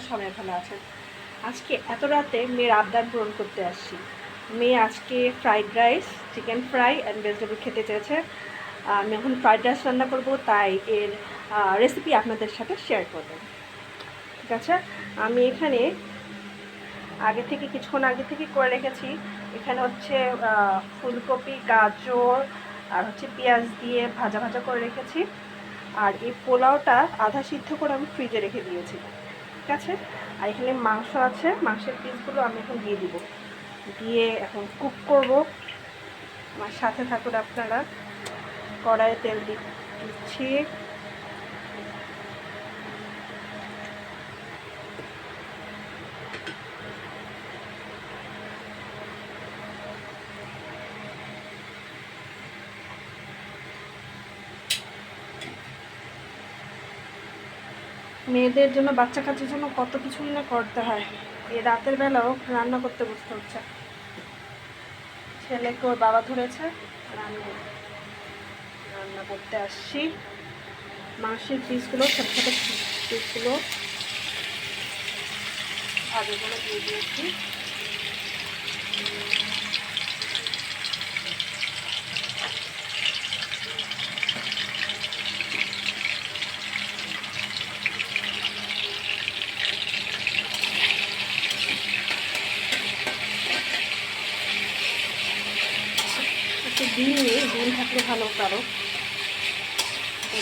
সবাই ভালো আছেন। আজকে এত রাতে মেয়ের আবদার পূরণ করতে আসছি। মেয়ে আজকে fried rice, chicken fry and vegetable খেতে চেয়েছে। আমি এখন ফ্রাইড রাইস রান্না করব, তাই এর রেসিপি আপনাদের সাথে শেয়ার করব। ঠিক আছে, আমি এখানে কিছুক্ষণ আগে থেকে করে রেখেছি। এখানে হচ্ছে ফুলকপি, গাজর আর হচ্ছে পেঁয়াজ দিয়ে ভাজা ভাজা করে রেখেছি। আর এই পোলাওটা আধা সিদ্ধ করে আমি ফ্রিজে রেখে দিয়েছি। ঠিক আছে, আর এখানে মাংস আছে, মাংসের পিসগুলো আমি এখন দিয়ে দিব, দিয়ে এখন কুক করব। আমার সাথে থাকুন আপনারা। কড়াইয়ে তেল দিচ্ছি। মেয়েদের জন্য, বাচ্চা কাচ্চার জন্য কত কিছুই না করতে হয়। এই রাতের বেলাও রান্না করতে বসতে হচ্ছে। ছেলেকে ওর বাবা ধরেছে আর আমি রান্না করতে আসছি। মাংসের পিসগুলো, ছোটো ছোটো পিসগুলো ভাজেগুলো দিয়ে দিয়েছি। ডিম নিয়ে, ডিম থাকলে ভালো, কারো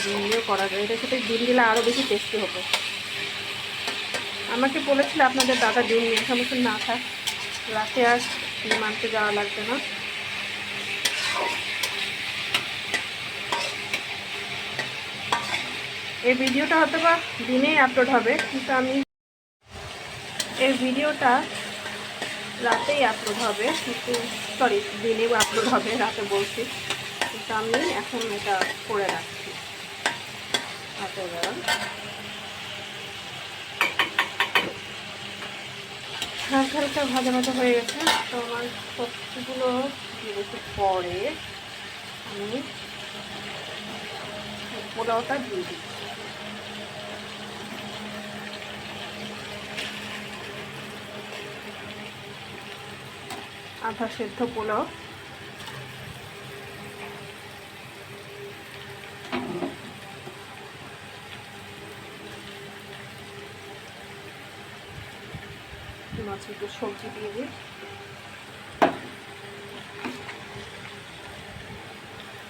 ডিম দিয়েও করা যায়। এটার সাথে ডিম দিলে আরও বেশি টেস্টি হবে। আমাকে বলেছিল আপনাদের দাদা ডিম নিয়ে সমস্যা না থাক, রাতে আর ডিম আনতে যাওয়া লাগবে না। এই ভিডিওটা হয়তো বা দিনেই আপলোড হবে, কিন্তু আমি এই ভিডিওটা রাতেই আপলোড হবে, কিন্তু সরি দিনেও আপলোড হবে, রাতে বলছি, কিন্তু আমি এখন এটা করে রাখছি রাতের বেলা। হালকা হালকা ভাজা ভাজা হয়ে গেছে, তো আমার সবজিগুলো দিয়ে একটু পরে আমি পোলাওটা দিয়ে দিচ্ছি। আধা সেদ্ধ পোলাও। মাছ একটু সবজি দিয়ে দিই।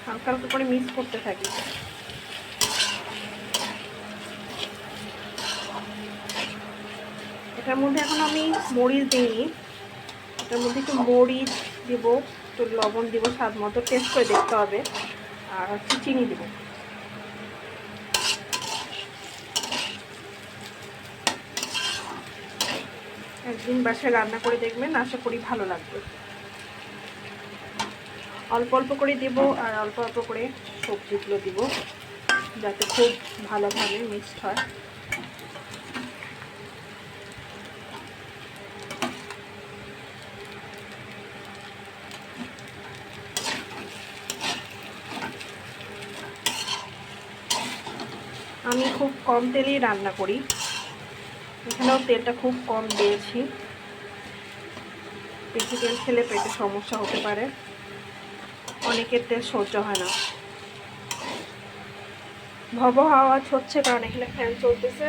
হালকা হালকা করে মিক্স করতে থাকি। এটার মধ্যে এখন আমি মরিচ দিইনি, এটার মধ্যে একটু মরিচ দিব, একটু লবণ দিব, স্বাদ মতো টেস্ট করে দেখতে হবে, আর হচ্ছে চিনি দিব। একদিন বাসায় রান্না করে দেখবেন, আশা করি ভালো লাগবে। অল্প অল্প করে দিব, আর অল্প অল্প করে সবজিগুলো দিব, যাতে খুব ভালোভাবে মিক্সড হয়। আমি খুব কম তেলেই রান্না করি, এখানেও তেলটা খুব কম দিয়েছি। বেশি তেল খেলে পেটে সমস্যা হতে পারে, অনেকের তেল সহ্য হয় না। ভব আওয়াজ হচ্ছে কারণ এখানে ফ্যান চলতেছে।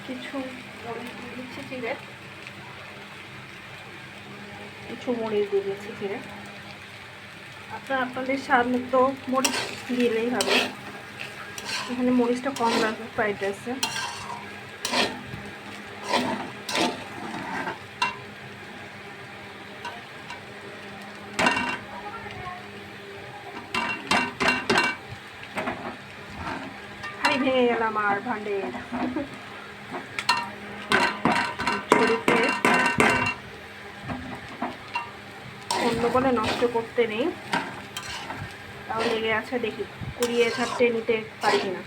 কিছু মরিচ দিয়ে দিচ্ছি চিড়ে, আপনারা আপনাদের স্বাদ মতো মরিচ দিলেই হবে। এখানে মরিচটা কম লাগবে ফ্রাইড রাইসে। ভেঙে গেলাম আর ভান্ডে ছড়িতে অন্য বলে নষ্ট করতে নেই, তাও লেগে আছে, দেখি কুড়িয়ে ছাড়তে নিতে পারি কিনা।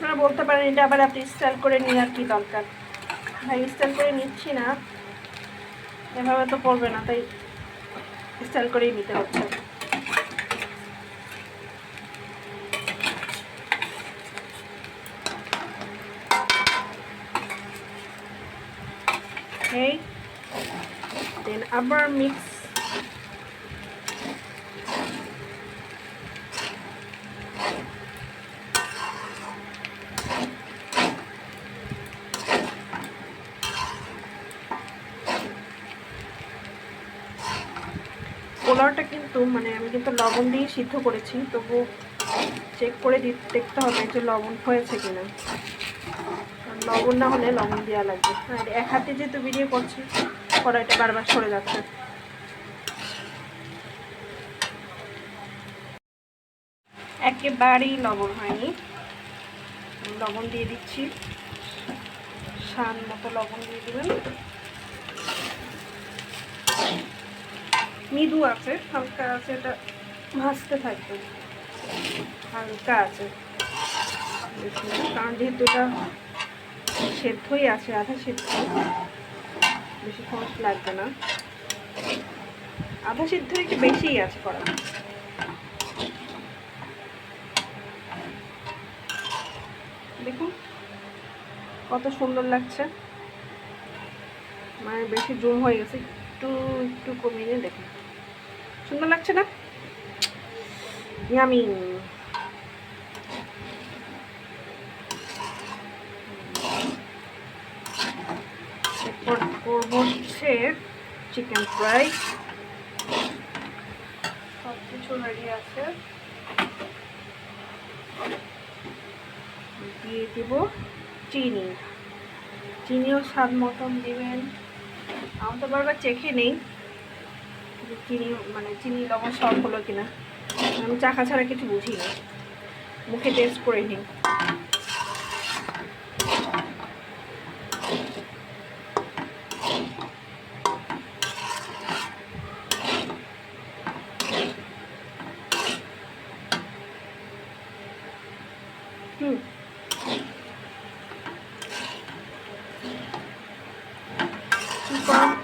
আপনারা বলতে পারেন এটা আবার আপনি স্টাইল করে নেওয়ার কি দরকার। ভাই স্টাইল করে নিচ্ছি না, এভাবে তো পড়বে না, তাই স্টাইল করেই নিতে হচ্ছে। Okay, then আবার মিক্স। পোলাওটা কিন্তু মানে আমি কিন্তু লবণ দিয়ে সিদ্ধ করেছি, তবু চেক করে দেখতে হবে যে লবণ হয়েছে কিনা। লবণ না হলে লবণ দেওয়া লাগবে। আর এক হাতে যেহেতু ভিডিও করছি, কড়াইটা বারবার সরে যাচ্ছে। একেবারেই লবণ হয়নি, লবণ দিয়ে দিচ্ছি, স্বাদ মতো লবণ দিয়ে দেবেন। মৃদু আছে, হালকা আছে, এটা ভাজতে থাকবে, হালকা আছে, কারণ যেহেতু এটা সেদ্ধই আছে, আধা সেদ্ধ, বেশি খরচ লাগবে না। আধা সিদ্ধ একটু বেশিই আছে করা। দেখুন কত সুন্দর লাগছে, মানে বেশি জুম হয়ে গেছে, একটু একটু কমিয়ে দেখুন, সুন্দর লাগছে না? ইয়ামি। এরপর করবো হচ্ছে চিকেন ফ্রাই। সব কিছু রেডি আছে, দিয়ে দিব চিনি, চিনিও স্বাদ মতন দিবেন। আমি তো বারবার চেখে নেই চিনি মানে চিনি লবণ সব হলো কিনা, আমি চাখা ছাড়া কিছু বুঝি না, মুখে টেস্ট করে নিই।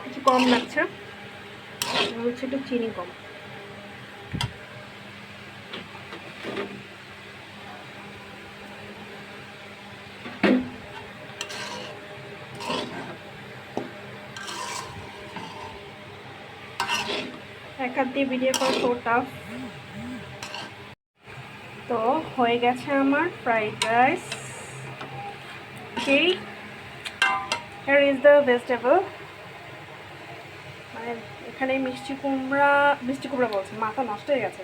কিছু কম লাগছে, হচ্ছে একটু চিনি কম। এক হাত দিয়ে ভিডিও করা তো টাফ। তো হয়ে গেছে আমার fried rice. Okay, here is the vegetable. মানে এখানে মিষ্টি কুমড়া বলছে, মাথা নষ্ট হয়ে গেছে।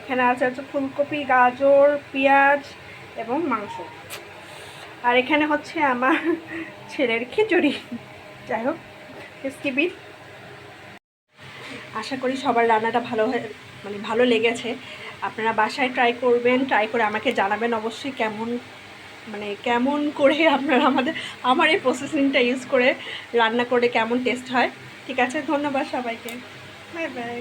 এখানে আছে ফুলকপি, গাজর, পেঁয়াজ এবং মাংস। আর এখানে হচ্ছে আমার ছেলের খিচুড়ি। যাই হোক, স্কিপ। আশা করি সবার রান্নাটা ভালো লেগেছে। আপনারা বাসায় ট্রাই করবেন, ট্রাই করে আমাকে জানাবেন অবশ্যই কেমন করে আপনারা আমার এই প্রসেসিংটা ইউজ করে রান্না করে কেমন টেস্ট হয়। ঠিক আছে, ধন্যবাদ সবাইকে, বাই বাই।